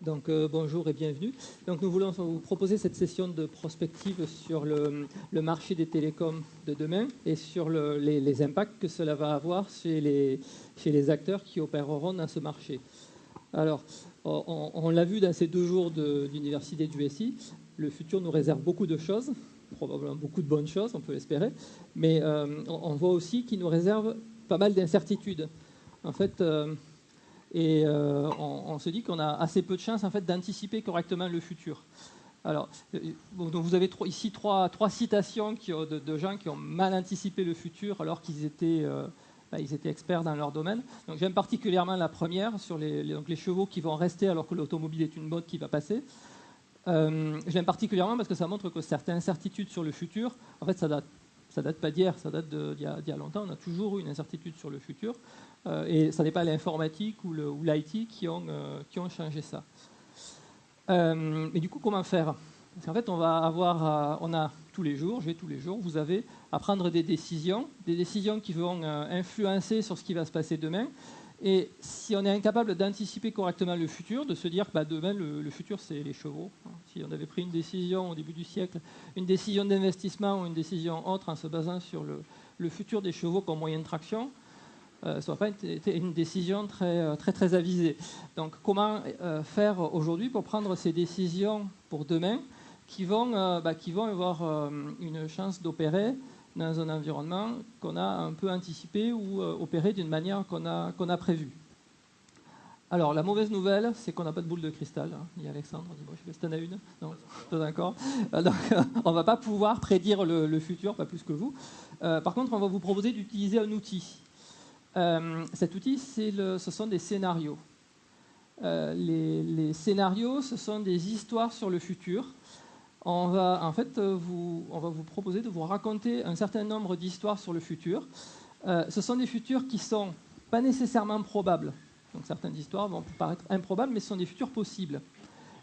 Donc bonjour et bienvenue. Donc nous voulons vous proposer cette session de prospective sur le marché des télécoms de demain et sur les impacts que cela va avoir chez les acteurs qui opéreront dans ce marché. Alors, on l'a vu dans ces 2 jours d'université du SI, le futur nous réserve beaucoup de choses, probablement beaucoup de bonnes choses, on peut l'espérer, mais on voit aussi qu'il nous réserve pas mal d'incertitudes. En fait, on se dit qu'on a assez peu de chances en fait, d'anticiper correctement le futur. Alors, donc vous avez ici trois citations de gens qui ont mal anticipé le futur alors qu'ils étaient, ils étaient experts dans leur domaine. Donc j'aime particulièrement la première sur les chevaux qui vont rester alors que l'automobile est une mode qui va passer. J'aime particulièrement parce que ça montre que certaines certitudes sur le futur, en fait, ça date pas d'hier, ça date d'il y a longtemps. On a toujours eu une incertitude sur le futur. Et ce n'est pas l'informatique ou l'IT qui ont changé ça. Mais du coup, comment faire? Parce qu'en fait, on a tous les jours, vous avez à prendre des décisions qui vont influencer sur ce qui va se passer demain. Et si on est incapable d'anticiper correctement le futur, de se dire que demain, le futur, c'est les chevaux. Si on avait pris une décision au début du siècle, une décision d'investissement ou une décision autre en se basant sur le futur des chevaux comme moyen de traction, ça n'a pas été une décision très avisée. Donc comment faire aujourd'hui pour prendre ces décisions pour demain qui vont avoir une chance d'opérer dans un environnement qu'on a un peu anticipé ou opéré d'une manière qu'on a prévue. Alors la mauvaise nouvelle, c'est qu'on n'a pas de boule de cristal. Il y a Alexandre, dit, bon, je sais pas si tu en as une. Non, pas d'accord. Donc on ne va pas pouvoir prédire le futur, pas plus que vous. Par contre, on va vous proposer d'utiliser un outil. Cet outil, ce sont des scénarios. Les scénarios, ce sont des histoires sur le futur. On va vous proposer de vous raconter un certain nombre d'histoires sur le futur. Ce sont des futurs qui ne sont pas nécessairement probables. Donc certaines histoires vont paraître improbables, mais ce sont des futurs possibles.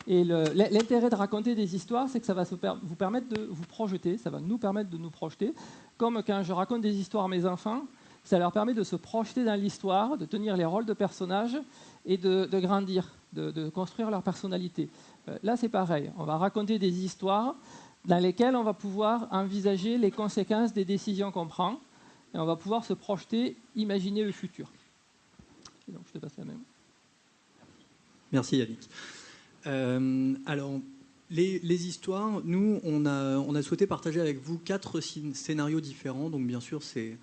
Et l'intérêt de raconter des histoires, c'est que ça va vous permettre de vous projeter, ça va nous permettre de nous projeter. Comme quand je raconte des histoires à mes enfants, ça leur permet de se projeter dans l'histoire, de tenir les rôles de personnages et de grandir, de construire leur personnalité. Là, c'est pareil. On va raconter des histoires dans lesquelles on va pouvoir envisager les conséquences des décisions qu'on prend et on va pouvoir se projeter, imaginer le futur. Et donc, je te passe la même. Merci Yannick. Alors, les histoires, nous, on a souhaité partager avec vous 4 scénarios différents. Donc, bien sûr, c'est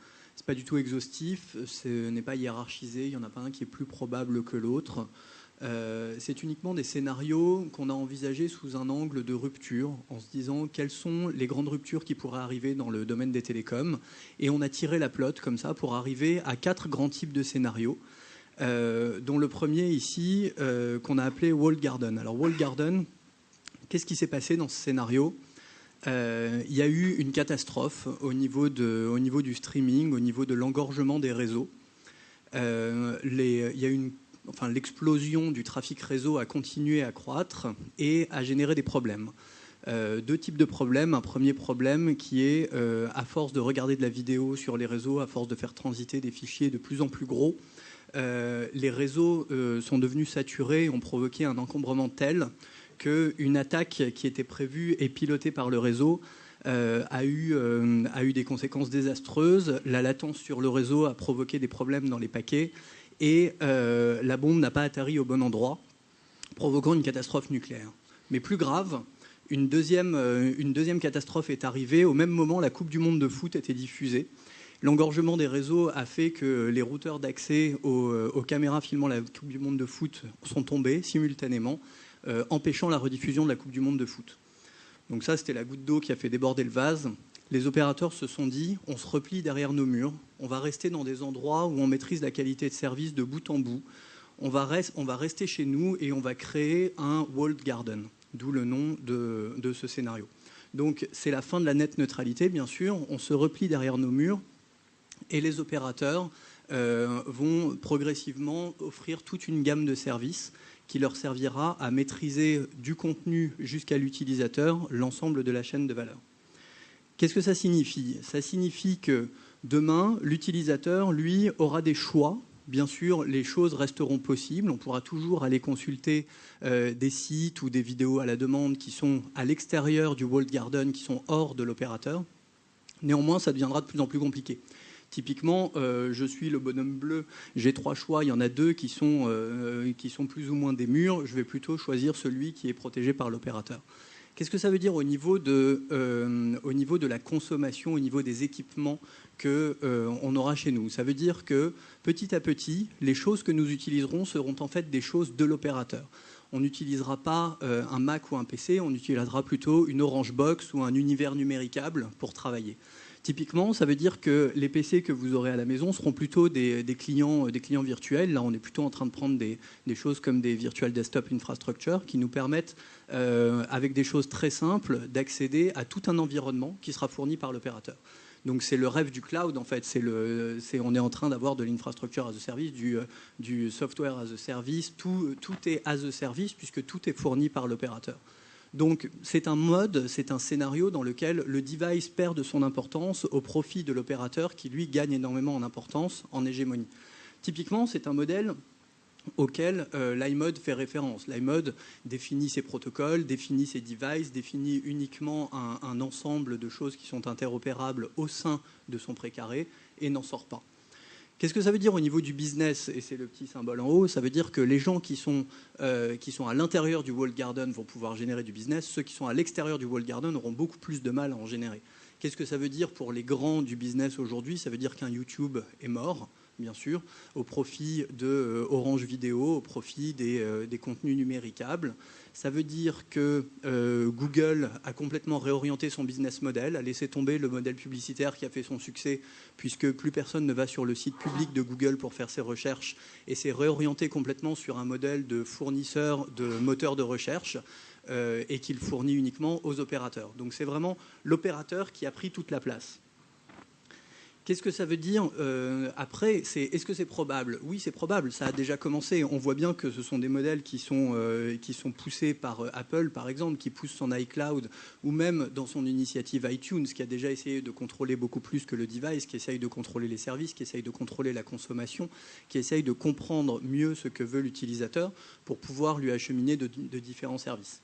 pas du tout exhaustif, ce n'est pas hiérarchisé, il n'y en a pas un qui est plus probable que l'autre. C'est uniquement des scénarios qu'on a envisagés sous un angle de rupture, en se disant quelles sont les grandes ruptures qui pourraient arriver dans le domaine des télécoms. Et on a tiré la pelote comme ça pour arriver à 4 grands types de scénarios, dont le premier ici, qu'on a appelé Walled Garden. Alors Walled Garden, qu'est-ce qui s'est passé dans ce scénario ? Il y a eu une catastrophe au niveau du streaming, au niveau de l'engorgement des réseaux. Il y a l'explosion du trafic réseau a continué à croître et a généré des problèmes. 2 types de problèmes. Un premier problème qui est, à force de regarder de la vidéo sur les réseaux, à force de faire transiter des fichiers de plus en plus gros, les réseaux sont devenus saturés et ont provoqué un encombrement tel qu'une attaque qui était prévue et pilotée par le réseau a eu des conséquences désastreuses. La latence sur le réseau a provoqué des problèmes dans les paquets et la bombe n'a pas atterri au bon endroit, provoquant une catastrophe nucléaire. Mais plus grave, une deuxième catastrophe est arrivée. Au même moment, la Coupe du Monde de foot était diffusée. L'engorgement des réseaux a fait que les routeurs d'accès aux caméras filmant la Coupe du Monde de foot sont tombés simultanément, empêchant la rediffusion de la Coupe du Monde de foot. Donc ça, c'était la goutte d'eau qui a fait déborder le vase. Les opérateurs se sont dit, on se replie derrière nos murs, on va rester dans des endroits où on maîtrise la qualité de service de bout en bout, on va rester chez nous et on va créer un walled garden, d'où le nom de ce scénario. Donc c'est la fin de la net neutralité, bien sûr, on se replie derrière nos murs et les opérateurs vont progressivement offrir toute une gamme de services qui leur servira à maîtriser du contenu jusqu'à l'utilisateur l'ensemble de la chaîne de valeur. Qu'est-ce que ça signifie ? Ça signifie que demain, l'utilisateur, lui, aura des choix bien sûr, les choses resteront possibles. On pourra toujours aller consulter des sites ou des vidéos à la demande qui sont à l'extérieur du walled garden, qui sont hors de l'opérateur. Néanmoins, ça deviendra de plus en plus compliqué. Typiquement, je suis le bonhomme bleu, j'ai 3 choix, il y en a 2 qui sont plus ou moins des murs, je vais plutôt choisir celui qui est protégé par l'opérateur. Qu'est-ce que ça veut dire au niveau de la consommation, au niveau des équipements qu'on aura chez nous? Ça veut dire que petit à petit, les choses que nous utiliserons seront en fait des choses de l'opérateur. On n'utilisera pas un Mac ou un PC, on utilisera plutôt une Orange Box ou un univers numéricable pour travailler. Typiquement, ça veut dire que les PC que vous aurez à la maison seront plutôt des clients virtuels. Là, on est plutôt en train de prendre des choses comme des Virtual Desktop Infrastructure qui nous permettent, avec des choses très simples, d'accéder à tout un environnement qui sera fourni par l'opérateur. Donc c'est le rêve du cloud, en fait. On est en train d'avoir de l'infrastructure as a service, du software as a service. Tout est as a service puisque tout est fourni par l'opérateur. Donc c'est un mode, c'est un scénario dans lequel le device perd de son importance au profit de l'opérateur qui, lui, gagne énormément en importance, en hégémonie. Typiquement, c'est un modèle auquel l'iMode fait référence. l'iMode définit ses protocoles, définit ses devices, définit uniquement un ensemble de choses qui sont interopérables au sein de son précaré et n'en sort pas. Qu'est-ce que ça veut dire au niveau du business? Et c'est le petit symbole en haut. Ça veut dire que les gens qui sont à l'intérieur du walled garden vont pouvoir générer du business. Ceux qui sont à l'extérieur du walled garden auront beaucoup plus de mal à en générer. Qu'est-ce que ça veut dire pour les grands du business aujourd'hui? Ça veut dire qu'un YouTube est mort, bien sûr, au profit de Orange Vidéo, au profit des contenus numéricables. Ça veut dire que Google a complètement réorienté son business model, a laissé tomber le modèle publicitaire qui a fait son succès, puisque plus personne ne va sur le site public de Google pour faire ses recherches, et s'est réorienté complètement sur un modèle de fournisseur de moteurs de recherche, et qu'il fournit uniquement aux opérateurs. Donc c'est vraiment l'opérateur qui a pris toute la place. Qu'est-ce que ça veut dire après? Est-ce que c'est probable? Oui, c'est probable. Ça a déjà commencé. On voit bien que ce sont des modèles qui sont poussés par Apple, par exemple, qui pousse son iCloud, ou même dans son initiative iTunes, qui a déjà essayé de contrôler beaucoup plus que le device, qui essaye de contrôler les services, qui essaye de contrôler la consommation, qui essaye de comprendre mieux ce que veut l'utilisateur pour pouvoir lui acheminer de différents services.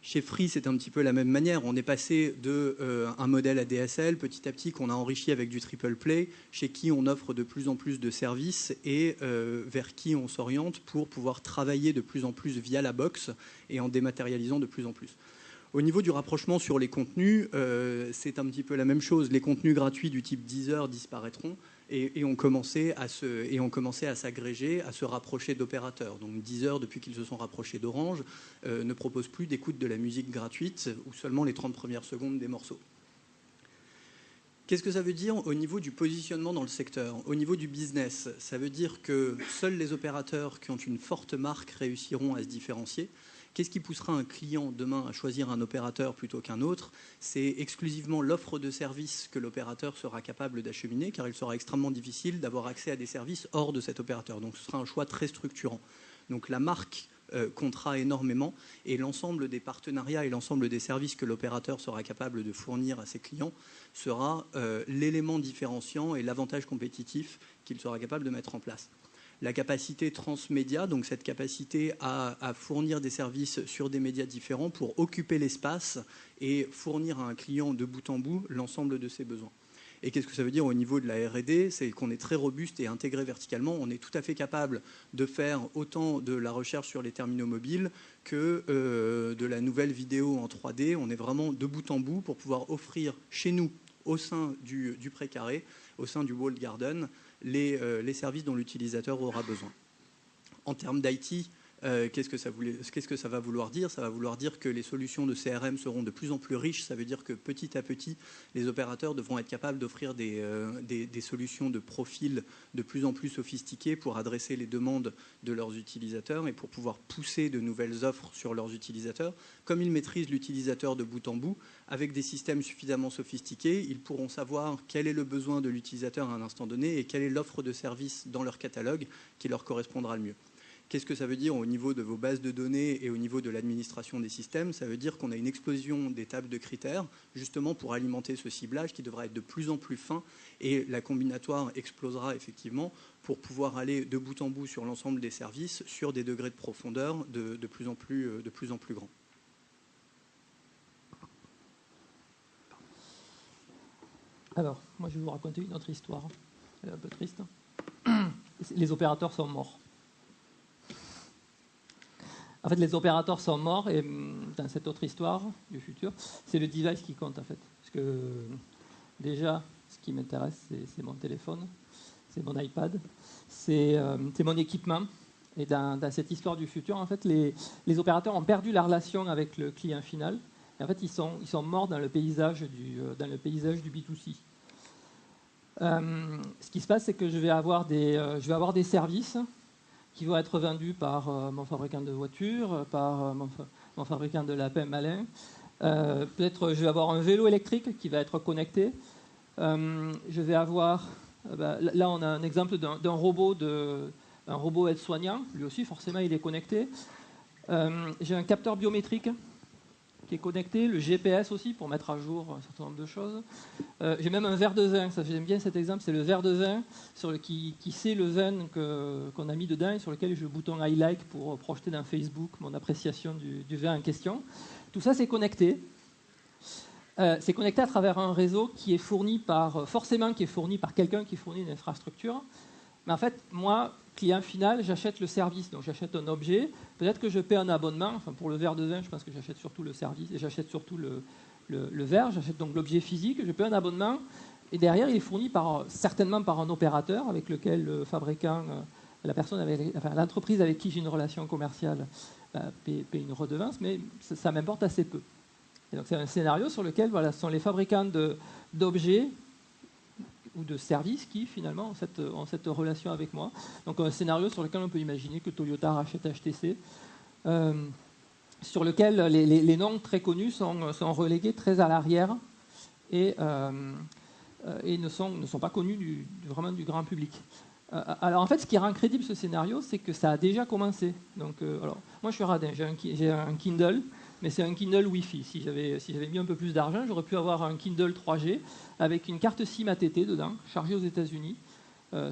Chez Free, c'est un petit peu la même manière. On est passé d'un modèle ADSL petit à petit qu'on a enrichi avec du triple play, chez qui on offre de plus en plus de services et vers qui on s'oriente pour pouvoir travailler de plus en plus via la box et en dématérialisant de plus en plus. Au niveau du rapprochement sur les contenus, c'est un petit peu la même chose. Les contenus gratuits du type Deezer disparaîtront et ont commencé à s'agréger, à se rapprocher d'opérateurs. Donc Deezer, depuis qu'ils se sont rapprochés d'Orange, ne propose plus d'écoute de la musique gratuite ou seulement les 30 premières secondes des morceaux. Qu'est-ce que ça veut dire au niveau du positionnement dans le secteur? Au niveau du business, ça veut dire que seuls les opérateurs qui ont une forte marque réussiront à se différencier. Qu'est-ce qui poussera un client demain à choisir un opérateur plutôt qu'un autre? C'est exclusivement l'offre de services que l'opérateur sera capable d'acheminer, car il sera extrêmement difficile d'avoir accès à des services hors de cet opérateur. Donc ce sera un choix très structurant. Donc la marque comptera énormément et l'ensemble des partenariats et l'ensemble des services que l'opérateur sera capable de fournir à ses clients sera l'élément différenciant et l'avantage compétitif qu'il sera capable de mettre en place. La capacité transmédia, donc cette capacité à fournir des services sur des médias différents pour occuper l'espace et fournir à un client de bout en bout l'ensemble de ses besoins. Et qu'est-ce que ça veut dire au niveau de la R&D? C'est qu'on est très robuste et intégré verticalement. On est tout à fait capable de faire autant de la recherche sur les terminaux mobiles que de la nouvelle vidéo en 3D. On est vraiment de bout en bout pour pouvoir offrir chez nous, au sein du précaré, au sein du walled garden, les services dont l'utilisateur aura besoin. En termes d'IT, qu'est-ce que ça va vouloir dire? Ça va vouloir dire que les solutions de CRM seront de plus en plus riches. Ça veut dire que petit à petit, les opérateurs devront être capables d'offrir des solutions de profil de plus en plus sophistiquées pour adresser les demandes de leurs utilisateurs et pour pouvoir pousser de nouvelles offres sur leurs utilisateurs. Comme ils maîtrisent l'utilisateur de bout en bout, avec des systèmes suffisamment sophistiqués, ils pourront savoir quel est le besoin de l'utilisateur à un instant donné et quelle est l'offre de service dans leur catalogue qui leur correspondra le mieux. Qu'est-ce que ça veut dire au niveau de vos bases de données et au niveau de l'administration des systèmes? Ça veut dire qu'on a une explosion des tables de critères, justement pour alimenter ce ciblage qui devra être de plus en plus fin, et la combinatoire explosera effectivement pour pouvoir aller de bout en bout sur l'ensemble des services sur des degrés de profondeur de plus en plus grands. Alors, moi je vais vous raconter une autre histoire. Elle est un peu triste. Les opérateurs sont morts. En fait, les opérateurs sont morts, et dans cette autre histoire du futur, c'est le device qui compte, en fait. Parce que déjà, ce qui m'intéresse, c'est mon téléphone, c'est mon iPad, c'est mon équipement. Et dans cette histoire du futur, en fait, les opérateurs ont perdu la relation avec le client final. Et en fait, ils sont morts dans le paysage du B2C. Ce qui se passe, c'est que je vais avoir des services qui vont être vendus par mon fabricant de voitures, par mon fabricant de lapins malins. Peut-être je vais avoir un vélo électrique qui va être connecté. Je vais avoir... là, on a un exemple d'un robot aide-soignant. Lui aussi, forcément, il est connecté. J'ai un capteur biométrique qui est connecté, le GPS aussi pour mettre à jour un certain nombre de choses. J'ai même un verre de vin, ça j'aime bien cet exemple, c'est le verre de vin qui sait le vin qu'on a mis dedans et sur lequel j'ai le bouton I like pour projeter dans Facebook mon appréciation du vin en question. Tout ça c'est connecté. C'est connecté à travers un réseau qui est fourni par quelqu'un qui fournit une infrastructure. Mais en fait, moi, client final, j'achète le service, donc j'achète un objet. Peut-être que je paie un abonnement. Enfin, pour le verre de vin, je pense que j'achète surtout le service et j'achète surtout le verre. J'achète donc l'objet physique. Je paie un abonnement et derrière, il est fourni certainement par un opérateur avec lequel le fabricant, l'entreprise avec qui j'ai une relation commerciale paie une redevance, mais ça m'importe assez peu. Et donc c'est un scénario sur lequel ce sont les fabricants d'objets ou de services qui finalement ont cette relation avec moi. Donc un scénario sur lequel on peut imaginer que Toyota rachète HTC, sur lequel les noms très connus sont relégués très à l'arrière et ne sont pas connus vraiment du grand public. Alors en fait, ce qui rend crédible ce scénario, c'est que ça a déjà commencé. Donc, alors, moi je suis radin, j'ai un Kindle, mais c'est un Kindle Wi-Fi. Si j'avais mis un peu plus d'argent, j'aurais pu avoir un Kindle 3G avec une carte SIM ATT dedans, chargée aux États-Unis,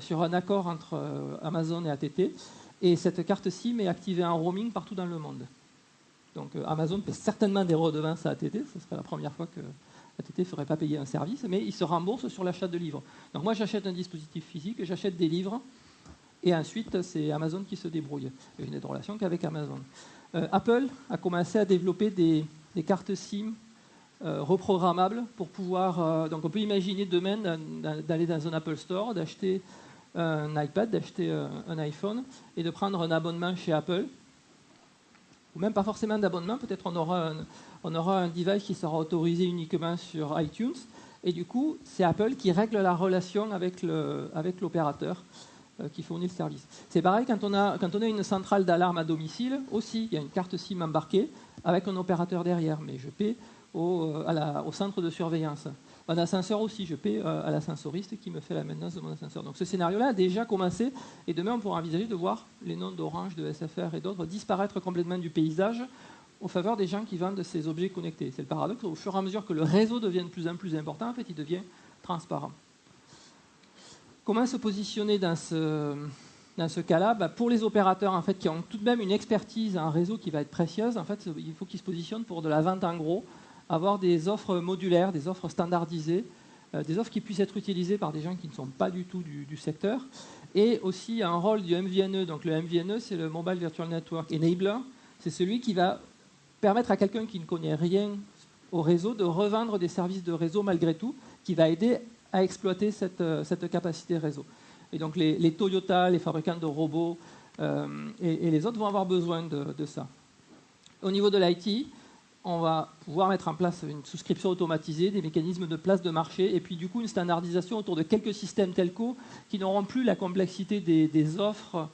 sur un accord entre Amazon et ATT. Et cette carte SIM est activée en roaming partout dans le monde. Donc Amazon paie certainement des redevances à ATT, ce serait la première fois que ATT ne ferait pas payer un service, mais il se rembourse sur l'achat de livres. Donc moi j'achète un dispositif physique, j'achète des livres, et ensuite c'est Amazon qui se débrouille. Et je n'ai de relation qu'avec Amazon. Apple a commencé à développer des cartes SIM reprogrammables pour pouvoir... donc on peut imaginer demain d'aller dans un Apple Store, d'acheter un iPad, d'acheter un iPhone et de prendre un abonnement chez Apple. Ou même pas forcément d'abonnement, peut-être on aura un device qui sera autorisé uniquement sur iTunes. Et du coup, c'est Apple qui règle la relation avec l'opérateur qui fournit le service. C'est pareil quand on a une centrale d'alarme à domicile, aussi, il y a une carte SIM embarquée avec un opérateur derrière, mais je paie au centre de surveillance. Un ascenseur aussi, je paie à l'ascensoriste qui me fait la maintenance de mon ascenseur. Donc ce scénario-là a déjà commencé, et demain on pourra envisager de voir les noms d'Orange, de SFR et d'autres disparaître complètement du paysage en faveur des gens qui vendent ces objets connectés. C'est le paradoxe, au fur et à mesure que le réseau devient de plus en plus important, en fait, il devient transparent. Comment se positionner dans ce cas-là ? Pour les opérateurs en fait, qui ont tout de même une expertise en réseau qui va être précieuse, en fait, il faut qu'ils se positionnent pour de la vente en gros, avoir des offres modulaires, des offres standardisées, des offres qui puissent être utilisées par des gens qui ne sont pas du tout du secteur, et aussi un rôle du MVNE. Donc le MVNE, c'est le Mobile Virtual Network Enabler, c'est celui qui va permettre à quelqu'un qui ne connaît rien au réseau de revendre des services de réseau malgré tout, qui va aider à exploiter cette capacité réseau. Et donc les Toyota, les fabricants de robots et les autres vont avoir besoin de ça. Au niveau de l'IT, on va pouvoir mettre en place une souscription automatisée, des mécanismes de place de marché, et puis du coup une standardisation autour de quelques systèmes telco qui n'auront plus la complexité des offres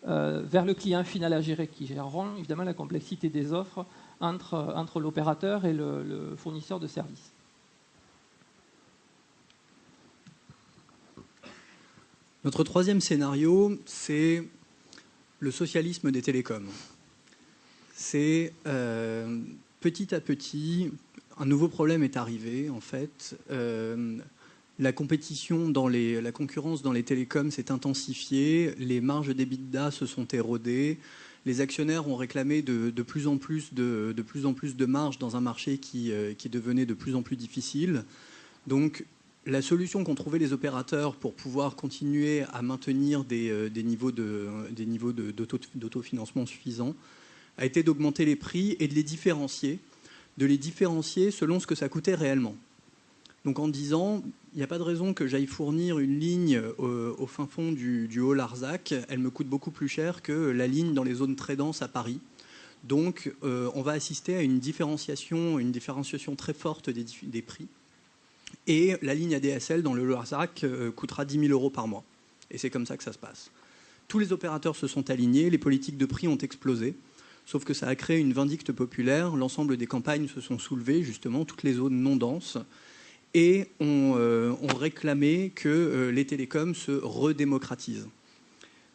vers le client final à gérer, qui géreront évidemment la complexité des offres entre l'opérateur et le fournisseur de services. Notre troisième scénario, c'est le socialisme des télécoms. C'est petit à petit, un nouveau problème est arrivé en fait. La concurrence dans les télécoms s'est intensifiée, les marges d'EBITDA se sont érodées, les actionnaires ont réclamé de plus en plus de marge dans un marché qui devenait de plus en plus difficile. Donc la solution qu'ont trouvé les opérateurs pour pouvoir continuer à maintenir des niveaux d'autofinancement suffisants a été d'augmenter les prix et de les différencier selon ce que ça coûtait réellement. Donc en disant, il n'y a pas de raison que j'aille fournir une ligne au fin fond du Haut-Larzac, elle me coûte beaucoup plus cher que la ligne dans les zones très denses à Paris. Donc on va assister à une différenciation très forte des prix. Et la ligne ADSL dans le Haut-Larzac coûtera 10 000 € par mois. Et c'est comme ça que ça se passe. Tous les opérateurs se sont alignés, les politiques de prix ont explosé. Sauf que ça a créé une vindicte populaire. L'ensemble des campagnes se sont soulevées, justement, toutes les zones non denses. Et ont réclamé que les télécoms se redémocratisent.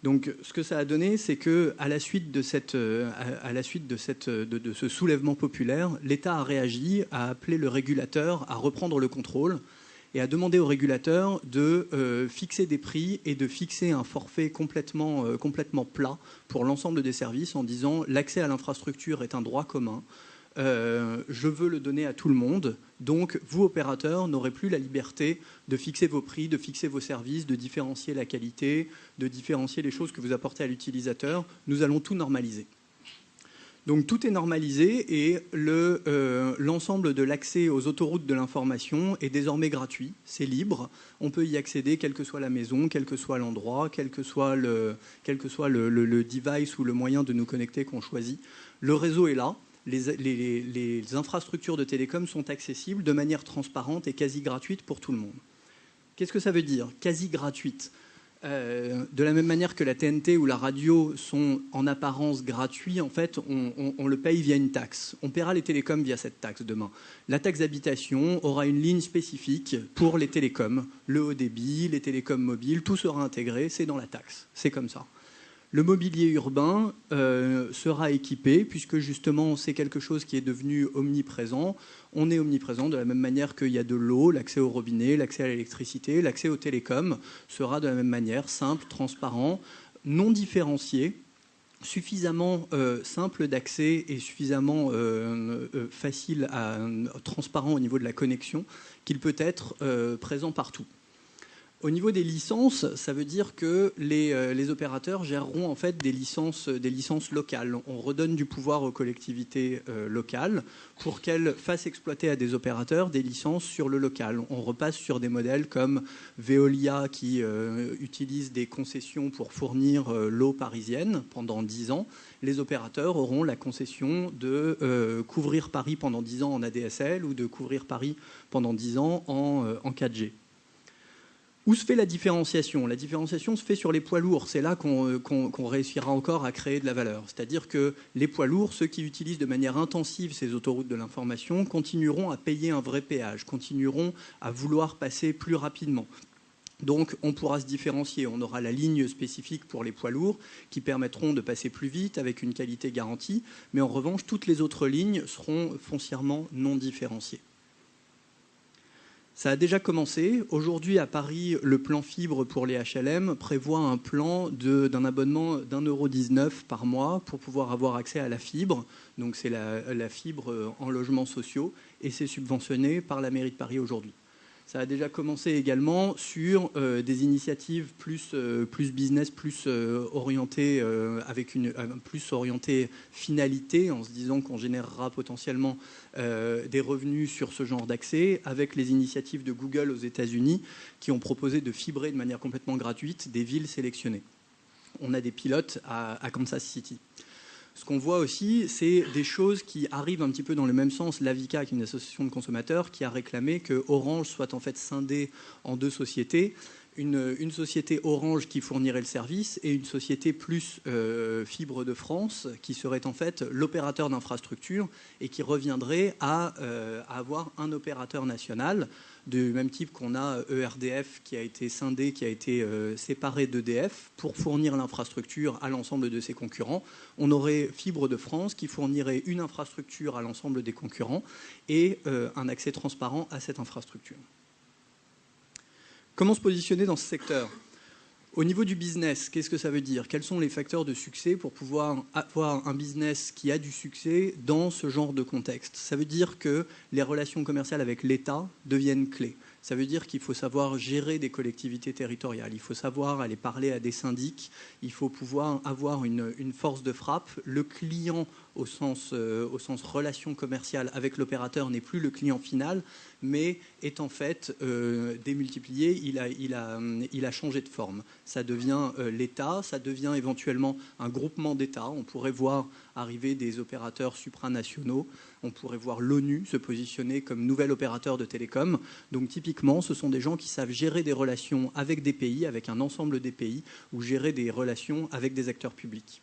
Donc, ce que ça a donné, c'est qu'à la suite de ce soulèvement populaire, l'État a réagi, a appelé le régulateur à reprendre le contrôle et a demandé au régulateur de fixer des prix et de fixer un forfait complètement plat pour l'ensemble des services en disant l'accès à l'infrastructure est un droit commun. Je veux le donner à tout le monde. Donc, vous, opérateurs, n'aurez plus la liberté de fixer vos prix, de fixer vos services, de différencier la qualité, de différencier les choses que vous apportez à l'utilisateur. Nous allons tout normaliser. Donc, tout est normalisé et l'ensemble de l'accès aux autoroutes de l'information est désormais gratuit. C'est libre. On peut y accéder, quelle que soit la maison, quel que soit l'endroit, quel que soit le device ou le moyen de nous connecter qu'on choisit. Le réseau est là. Les infrastructures de télécom sont accessibles de manière transparente et quasi gratuite pour tout le monde. Qu'est-ce que ça veut dire, quasi gratuite ? De la même manière que la TNT ou la radio sont en apparence gratuits, en fait, on le paye via une taxe. On paiera les télécoms via cette taxe demain. La taxe d'habitation aura une ligne spécifique pour les télécoms. Le haut débit, les télécoms mobiles, tout sera intégré, c'est dans la taxe. C'est comme ça. Le mobilier urbain sera équipé, puisque justement c'est quelque chose qui est devenu omniprésent. On est omniprésent de la même manière qu'il y a de l'eau, l'accès au robinet, l'accès à l'électricité, l'accès aux télécoms sera de la même manière simple, transparent, non différencié, suffisamment simple d'accès et suffisamment facile transparent au niveau de la connexion qu'il peut être présent partout. Au niveau des licences, ça veut dire que les opérateurs géreront en fait des licences locales. On redonne du pouvoir aux collectivités locales pour qu'elles fassent exploiter à des opérateurs des licences sur le local. On repasse sur des modèles comme Veolia qui utilise des concessions pour fournir l'eau parisienne pendant 10 ans. Les opérateurs auront la concession de couvrir Paris pendant 10 ans en ADSL ou de couvrir Paris pendant 10 ans en 4G. Où se fait la différenciation ? La différenciation se fait sur les poids lourds. C'est là qu'on réussira encore à créer de la valeur. C'est-à-dire que les poids lourds, ceux qui utilisent de manière intensive ces autoroutes de l'information, continueront à payer un vrai péage, continueront à vouloir passer plus rapidement. Donc on pourra se différencier. On aura la ligne spécifique pour les poids lourds qui permettront de passer plus vite avec une qualité garantie. Mais en revanche, toutes les autres lignes seront foncièrement non différenciées. Ça a déjà commencé. Aujourd'hui, à Paris, le plan fibre pour les HLM prévoit un plan d'un abonnement d'1,19 € par mois pour pouvoir avoir accès à la fibre. Donc c'est la fibre en logements sociaux et c'est subventionné par la mairie de Paris aujourd'hui. Ça a déjà commencé également sur des initiatives plus business, plus orientées plus orientées finalité, en se disant qu'on générera potentiellement des revenus sur ce genre d'accès, avec les initiatives de Google aux États-Unis qui ont proposé de fibrer de manière complètement gratuite des villes sélectionnées. On a des pilotes à Kansas City. Ce qu'on voit aussi, c'est des choses qui arrivent un petit peu dans le même sens. L'Avica, qui est une association de consommateurs, qui a réclamé que Orange soit en fait scindé en deux sociétés. une société Orange qui fournirait le service et une société plus Fibre de France qui serait en fait l'opérateur d'infrastructure et qui reviendrait à avoir un opérateur national du même type qu'on a ERDF qui a été scindé, qui a été séparé d'EDF pour fournir l'infrastructure à l'ensemble de ses concurrents. On aurait Fibre de France qui fournirait une infrastructure à l'ensemble des concurrents et un accès transparent à cette infrastructure. Comment se positionner dans ce secteur ? Au niveau du business, qu'est-ce que ça veut dire ? Quels sont les facteurs de succès pour pouvoir avoir un business qui a du succès dans ce genre de contexte ? Ça veut dire que les relations commerciales avec l'État deviennent clés. Ça veut dire qu'il faut savoir gérer des collectivités territoriales, il faut savoir aller parler à des syndics, il faut pouvoir avoir une force de frappe. Le client au sens relation commerciale avec l'opérateur n'est plus le client final, mais est en fait démultiplié, il a changé de forme. Ça devient l'État, ça devient éventuellement un groupement d'États. On pourrait voir arriver des opérateurs supranationaux, on pourrait voir l'ONU se positionner comme nouvel opérateur de télécom. Donc typiquement, ce sont des gens qui savent gérer des relations avec des pays, avec un ensemble des pays, ou gérer des relations avec des acteurs publics.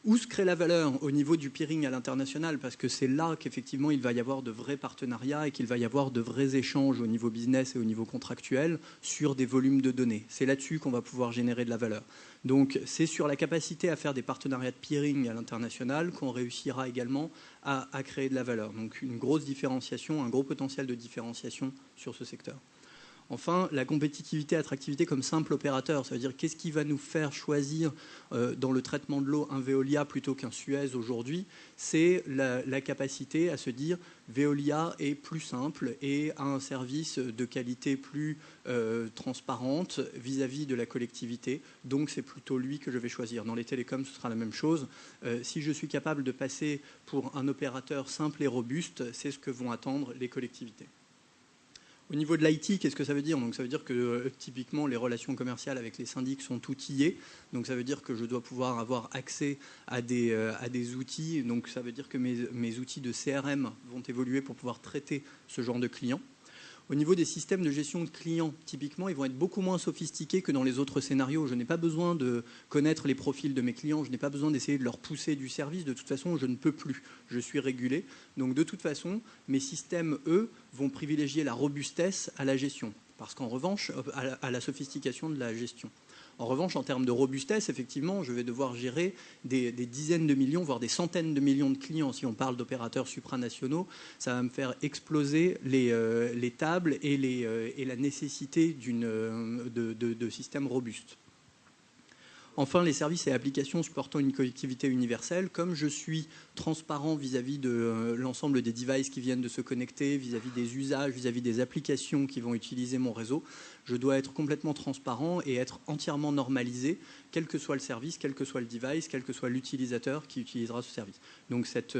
Où se crée la valeur au niveau du peering à l'international ? Parce que c'est là qu'effectivement il va y avoir de vrais partenariats et qu'il va y avoir de vrais échanges au niveau business et au niveau contractuel sur des volumes de données. C'est là-dessus qu'on va pouvoir générer de la valeur. Donc c'est sur la capacité à faire des partenariats de peering à l'international qu'on réussira également à créer de la valeur. Donc une grosse différenciation, un gros potentiel de différenciation sur ce secteur. Enfin, la compétitivité, attractivité comme simple opérateur, ça veut dire qu'est-ce qui va nous faire choisir dans le traitement de l'eau un Veolia plutôt qu'un Suez aujourd'hui ? C'est la capacité à se dire Veolia est plus simple et a un service de qualité plus transparente vis-à-vis de la collectivité. Donc c'est plutôt lui que je vais choisir. Dans les télécoms, ce sera la même chose. Si je suis capable de passer pour un opérateur simple et robuste, c'est ce que vont attendre les collectivités. Au niveau de l'IT, qu'est-ce que ça veut dire ? Donc, ça veut dire que typiquement les relations commerciales avec les syndics sont outillées. Donc ça veut dire que je dois pouvoir avoir accès à des outils. Donc ça veut dire que mes outils de CRM vont évoluer pour pouvoir traiter ce genre de clients. Au niveau des systèmes de gestion de clients, typiquement, ils vont être beaucoup moins sophistiqués que dans les autres scénarios. Je n'ai pas besoin de connaître les profils de mes clients, je n'ai pas besoin d'essayer de leur pousser du service. De toute façon, je ne peux plus. Je suis régulé. Donc, de toute façon, mes systèmes, eux, vont privilégier la robustesse à la gestion, parce qu'en revanche, à la sophistication de la gestion. En revanche, en termes de robustesse, effectivement, je vais devoir gérer des dizaines de millions, voire des centaines de millions de clients. Si on parle d'opérateurs supranationaux, ça va me faire exploser les tables et la nécessité de systèmes robustes. Enfin, les services et applications supportant une connectivité universelle, comme je suis transparent vis-à-vis de l'ensemble des devices qui viennent de se connecter, vis-à-vis des usages, vis-à-vis des applications qui vont utiliser mon réseau, je dois être complètement transparent et être entièrement normalisé, quel que soit le service, quel que soit le device, quel que soit l'utilisateur qui utilisera ce service. Donc cette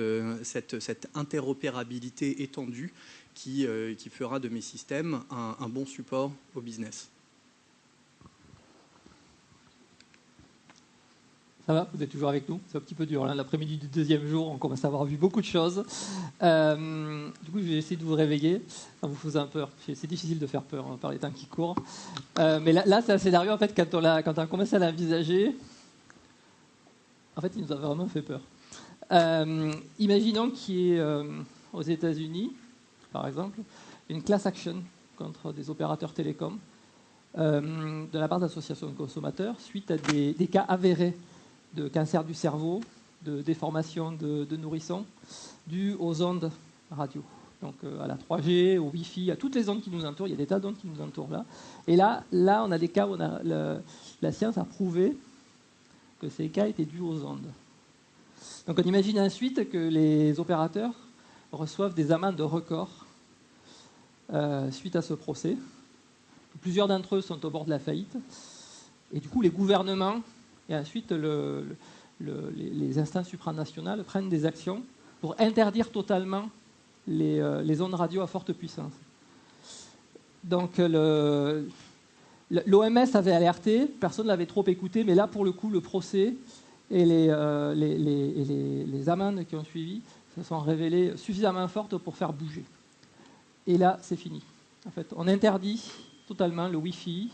interopérabilité étendue qui fera de mes systèmes un bon support au business. Ça va, vous êtes toujours avec nous? C'est un petit peu dur. Là, l'après-midi du deuxième jour, on commence à avoir vu beaucoup de choses. Du coup, je vais essayer de vous réveiller en vous faisant peur. C'est difficile de faire peur par les temps qui courent. Mais là, c'est un scénario, en fait, quand on a commencé à l'envisager, en fait, il nous a vraiment fait peur. Imaginons qu'il y ait aux États-Unis, par exemple, une class action contre des opérateurs télécoms de la part d'associations de consommateurs suite à des cas avérés de cancer du cerveau, de déformation de nourrissons, dû aux ondes radio. Donc à la 3G, au Wi-Fi, à toutes les ondes qui nous entourent. Il y a des tas d'ondes qui nous entourent là. Et là on a des cas où la science a prouvé que ces cas étaient dus aux ondes. Donc on imagine ensuite que les opérateurs reçoivent des amendes de record suite à ce procès. Plusieurs d'entre eux sont au bord de la faillite. Et du coup, les gouvernements et ensuite les instances supranationales prennent des actions pour interdire totalement les ondes radio à forte puissance. Donc l'OMS avait alerté, personne ne l'avait trop écouté, mais là, pour le coup, le procès et les amendes qui ont suivi se sont révélées suffisamment fortes pour faire bouger. Et là, c'est fini. En fait, on interdit totalement le Wi-Fi,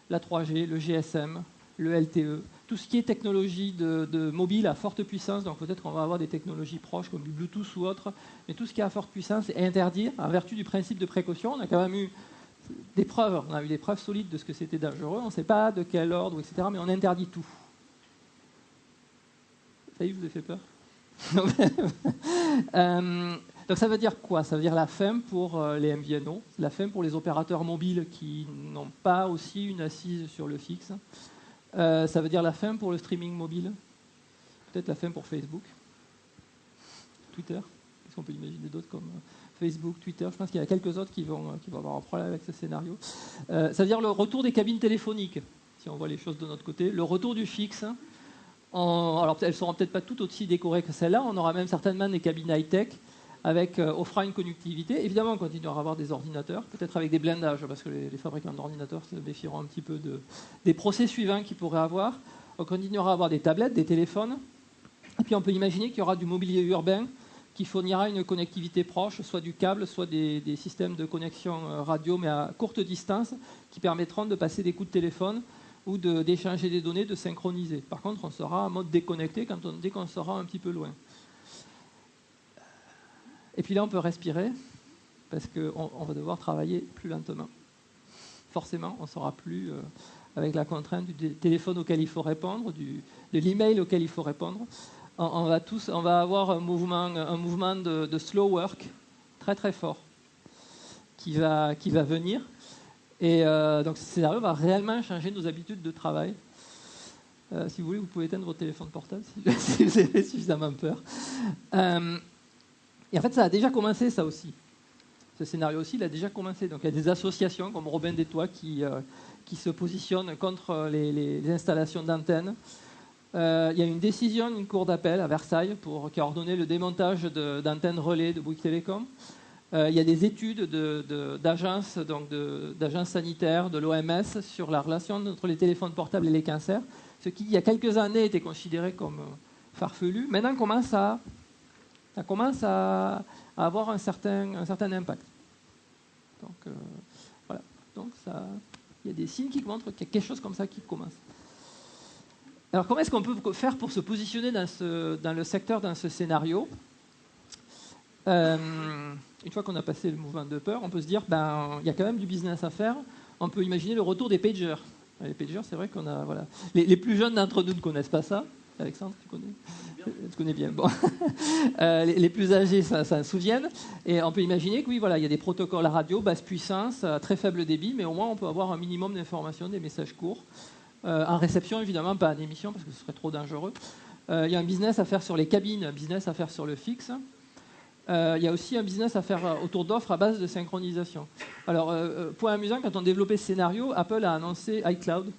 la 3G, le GSM, le LTE, tout ce qui est technologie de mobile à forte puissance. Donc peut-être qu'on va avoir des technologies proches comme du Bluetooth ou autre, mais tout ce qui est à forte puissance est interdit en vertu du principe de précaution. On a quand même eu des preuves, on a eu des preuves solides de ce que c'était dangereux. On ne sait pas de quel ordre, etc., mais on interdit tout. Ça y est, je vous ai fait peur. Donc ça veut dire quoi? Ça veut dire la fin pour les MVNO, la fin pour les opérateurs mobiles qui n'ont pas aussi une assise sur le fixe. Ça veut dire la fin pour le streaming mobile, peut-être la fin pour Facebook, Twitter. Qu'est-ce qu'on peut imaginer d'autres comme Facebook, Twitter? Je pense qu'il y a quelques autres qui vont avoir un problème avec ce scénario. Ça veut dire le retour des cabines téléphoniques, si on voit les choses de notre côté, le retour du fixe. Alors elles ne seront peut-être pas toutes aussi décorées que celles-là, on aura même certainement des cabines high-tech avec offrant une connectivité. Évidemment, on continuera à avoir des ordinateurs, peut-être avec des blindages, parce que les fabricants d'ordinateurs se méfieront un petit peu des procès suivants qu'ils pourraient avoir. On continuera à avoir des tablettes, des téléphones, et puis on peut imaginer qu'il y aura du mobilier urbain qui fournira une connectivité proche, soit du câble, soit des systèmes de connexion radio, mais à courte distance, qui permettront de passer des coups de téléphone ou d'échanger des données, de synchroniser. Par contre, on sera en mode déconnecté dès qu'on sera un petit peu loin. Et puis là, on peut respirer, parce qu'on va devoir travailler plus lentement. Forcément, on ne sera plus avec la contrainte du téléphone auquel il faut répondre, de l'email auquel il faut répondre. On va avoir un mouvement de slow work très très fort qui va venir. Et donc ce scénario va réellement changer nos habitudes de travail. Si vous voulez, vous pouvez éteindre votre téléphone portable si vous avez suffisamment peur. Et en fait, ça a déjà commencé, ça aussi. Ce scénario aussi, il a déjà commencé. Donc il y a des associations comme Robin des Toits qui se positionnent contre les installations d'antennes. Il y a une décision d'une cour d'appel à Versailles qui a ordonné le démontage d'antennes relais de Bouygues Télécom. Il y a des études d'agences sanitaires, de l'OMS, sur la relation entre les téléphones portables et les cancers, ce qui, il y a quelques années, était considéré comme farfelu. Maintenant, ça commence à avoir un certain impact. Donc, voilà. Donc, il y a des signes qui montrent qu'il y a quelque chose comme ça qui commence. Alors, comment est-ce qu'on peut faire pour se positionner dans le secteur, dans ce scénario? Une fois qu'on a passé le mouvement de peur, on peut se dire, il y a quand même du business à faire. On peut imaginer le retour des pagers. Les pagers, c'est vrai qu'on a... Voilà. Les plus jeunes d'entre nous ne connaissent pas ça. Alexandre, tu connais? Tu connais bien. Bon. Les plus âgés s'en souviennent. Et on peut imaginer que oui, voilà, il y a des protocoles à radio, basse puissance, à très faible débit, mais au moins on peut avoir un minimum d'informations, des messages courts. En réception, évidemment, pas en émission, parce que ce serait trop dangereux. Il y a un business à faire sur les cabines, un business à faire sur le fixe. Il y a aussi un business à faire autour d'offres à base de synchronisation. Alors, point amusant, quand on développait ce scénario, Apple a annoncé iCloud,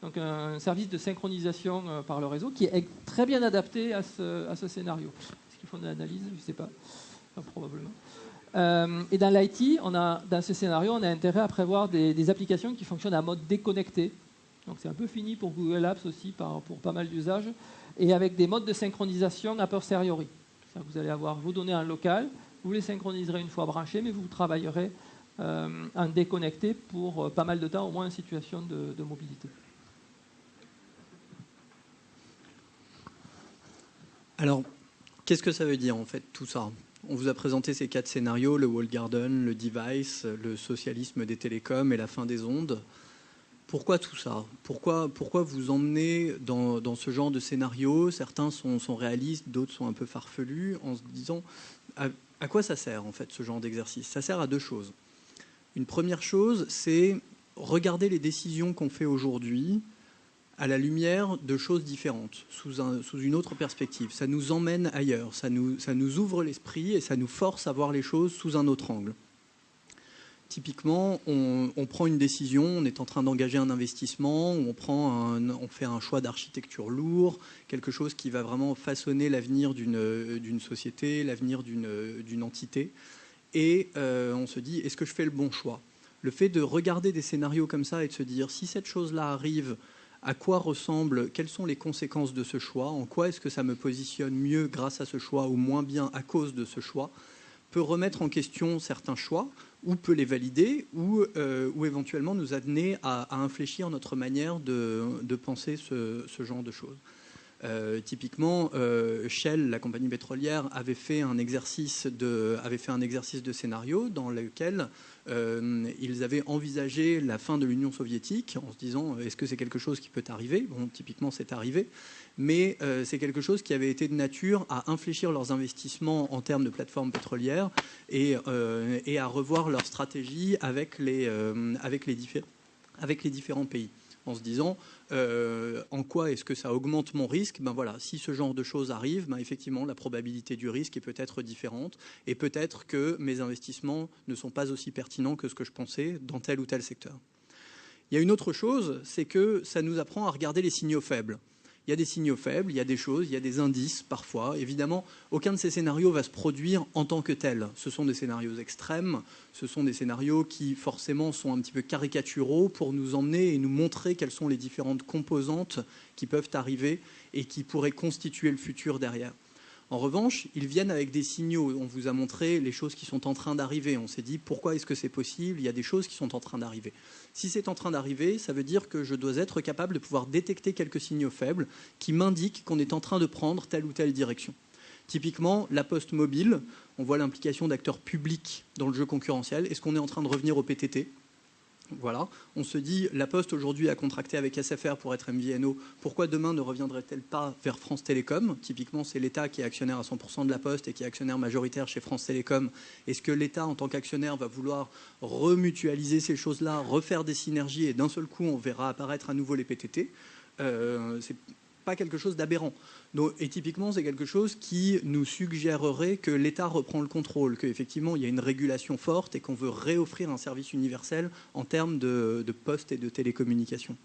donc un service de synchronisation par le réseau qui est très bien adapté à ce scénario. Est-ce qu'ils font de l'analyse? Je ne sais pas. Enfin, probablement. Et dans l'IT, dans ce scénario, on a intérêt à prévoir des applications qui fonctionnent en mode déconnecté. Donc c'est un peu fini pour Google Apps aussi, pour pas mal d'usages, et avec des modes de synchronisation a posteriori. Vous allez avoir vos données en local, vous les synchroniserez une fois branchées, mais vous travaillerez en déconnecté pour pas mal de temps, au moins en situation de mobilité. Alors, qu'est-ce que ça veut dire en fait tout ça? On vous a présenté ces 4 scénarios, le walled garden, le device, le socialisme des télécoms et la fin des ondes. Pourquoi tout ça? Pourquoi vous emmenez dans ce genre de scénario? Certains sont réalistes, d'autres sont un peu farfelus, en se disant à quoi ça sert en fait ce genre d'exercice? Ça sert à 2 choses. Une première chose, c'est regarder les décisions qu'on fait aujourd'hui à la lumière de choses différentes, sous une autre perspective. Ça nous emmène ailleurs, ça nous ouvre l'esprit et ça nous force à voir les choses sous un autre angle. Typiquement, on prend une décision, on est en train d'engager un investissement, on fait un choix d'architecture lourd, quelque chose qui va vraiment façonner l'avenir d'une société, l'avenir d'une entité. Et on se dit, est-ce que je fais le bon choix? Le fait de regarder des scénarios comme ça et de se dire, si cette chose-là arrive, à quoi ressemble, quelles sont les conséquences de ce choix, en quoi est-ce que ça me positionne mieux grâce à ce choix ou moins bien à cause de ce choix, peut remettre en question certains choix ou peut les valider, ou éventuellement nous amener à infléchir notre manière de penser ce genre de choses. Typiquement, Shell, la compagnie pétrolière, avait fait un exercice de scénario dans lequel ils avaient envisagé la fin de l'Union soviétique en se disant est-ce que c'est quelque chose qui peut arriver? Bon, typiquement, c'est arrivé, mais c'est quelque chose qui avait été de nature à infléchir leurs investissements en termes de plateformes pétrolières et à revoir leur stratégie avec les différents pays, en se disant en quoi est-ce que ça augmente mon risque? Ben voilà, si ce genre de choses arrive, ben effectivement, la probabilité du risque est peut-être différente et peut-être que mes investissements ne sont pas aussi pertinents que ce que je pensais dans tel ou tel secteur. Il y a une autre chose, c'est que ça nous apprend à regarder les signaux faibles. Il y a des signaux faibles, il y a des choses, il y a des indices parfois. Évidemment, aucun de ces scénarios va se produire en tant que tel. Ce sont des scénarios extrêmes, ce sont des scénarios qui forcément sont un petit peu caricaturaux pour nous emmener et nous montrer quelles sont les différentes composantes qui peuvent arriver et qui pourraient constituer le futur derrière. En revanche, ils viennent avec des signaux. On vous a montré les choses qui sont en train d'arriver. On s'est dit, pourquoi est-ce que c'est possible? Il y a des choses qui sont en train d'arriver. Si c'est en train d'arriver, ça veut dire que je dois être capable de pouvoir détecter quelques signaux faibles qui m'indiquent qu'on est en train de prendre telle ou telle direction. Typiquement, la poste mobile, on voit l'implication d'acteurs publics dans le jeu concurrentiel. Est-ce qu'on est en train de revenir au PTT? Voilà, on se dit, la Poste aujourd'hui a contracté avec SFR pour être MVNO, pourquoi demain ne reviendrait-elle pas vers France Télécom? Typiquement, c'est l'État qui est actionnaire à 100% de la Poste et qui est actionnaire majoritaire chez France Télécom. Est-ce que l'État, en tant qu'actionnaire, va vouloir remutualiser ces choses-là, refaire des synergies et d'un seul coup, on verra apparaître à nouveau les PTT? C'est pas quelque chose d'aberrant. Et typiquement, c'est quelque chose qui nous suggérerait que l'État reprend le contrôle, qu'effectivement, il y a une régulation forte et qu'on veut réoffrir un service universel en termes de poste et de télécommunications.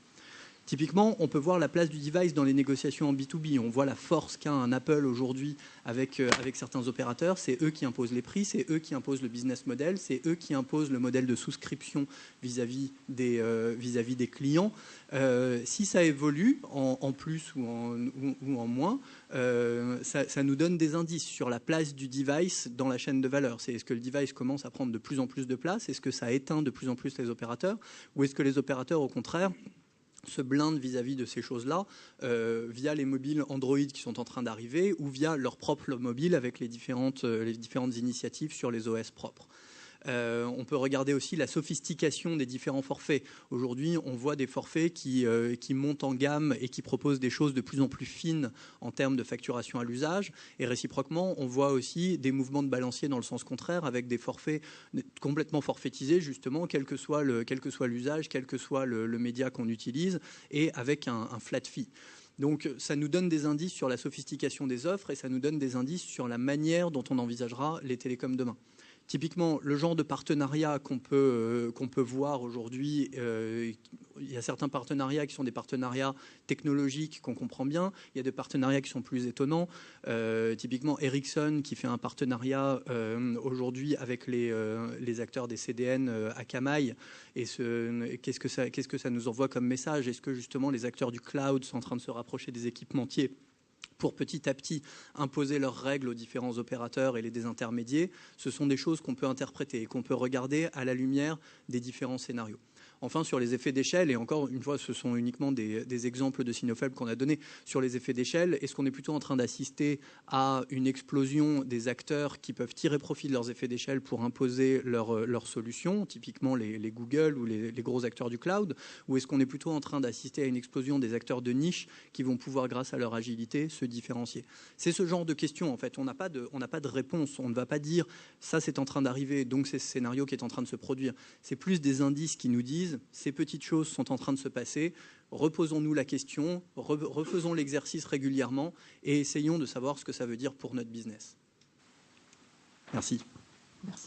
Typiquement, on peut voir la place du device dans les négociations en B2B. On voit la force qu'a un Apple aujourd'hui avec certains opérateurs. C'est eux qui imposent les prix, c'est eux qui imposent le business model, c'est eux qui imposent le modèle de souscription vis-à-vis des clients. Si ça évolue en plus ou en moins, ça nous donne des indices sur la place du device dans la chaîne de valeur. Est-ce que le device commence à prendre de plus en plus de place? Est-ce que ça éteint de plus en plus les opérateurs? Ou est-ce que les opérateurs, au contraire, se blindent vis-à-vis de ces choses-là via les mobiles Android qui sont en train d'arriver ou via leur propre mobile avec les différentes initiatives sur les OS propres. On peut regarder aussi la sophistication des différents forfaits. Aujourd'hui, on voit des forfaits qui montent en gamme et qui proposent des choses de plus en plus fines en termes de facturation à l'usage. Et réciproquement, on voit aussi des mouvements de balancier dans le sens contraire avec des forfaits complètement forfaitisés, justement, quel que soit l'usage, quel que soit le média qu'on utilise, et avec un flat fee. Donc ça nous donne des indices sur la sophistication des offres et ça nous donne des indices sur la manière dont on envisagera les télécoms demain. Typiquement, le genre de partenariat qu'on peut voir aujourd'hui, il y a certains partenariats qui sont des partenariats technologiques qu'on comprend bien. Il y a des partenariats qui sont plus étonnants. Typiquement, Ericsson qui fait un partenariat aujourd'hui avec les acteurs des CDN à Camaï. Et qu'est-ce que ça nous envoie comme message? Est-ce que justement les acteurs du cloud sont en train de se rapprocher des équipementiers pour petit à petit imposer leurs règles aux différents opérateurs et les désintermédier? Ce sont des choses qu'on peut interpréter et qu'on peut regarder à la lumière des différents scénarios. Enfin, sur les effets d'échelle, et encore une fois, ce sont uniquement des exemples de signaux faibles qu'on a donnés sur les effets d'échelle, est-ce qu'on est plutôt en train d'assister à une explosion des acteurs qui peuvent tirer profit de leurs effets d'échelle pour imposer leurs solutions, typiquement les Google ou les gros acteurs du cloud, ou est-ce qu'on est plutôt en train d'assister à une explosion des acteurs de niche qui vont pouvoir, grâce à leur agilité, se différencier? C'est ce genre de questions, en fait. On n'a pas de réponse. On ne va pas dire ça, c'est en train d'arriver, donc c'est ce scénario qui est en train de se produire. C'est plus des indices qui nous disent ces petites choses sont en train de se passer, reposons-nous la question, refaisons l'exercice régulièrement et essayons de savoir ce que ça veut dire pour notre business. Merci. Merci.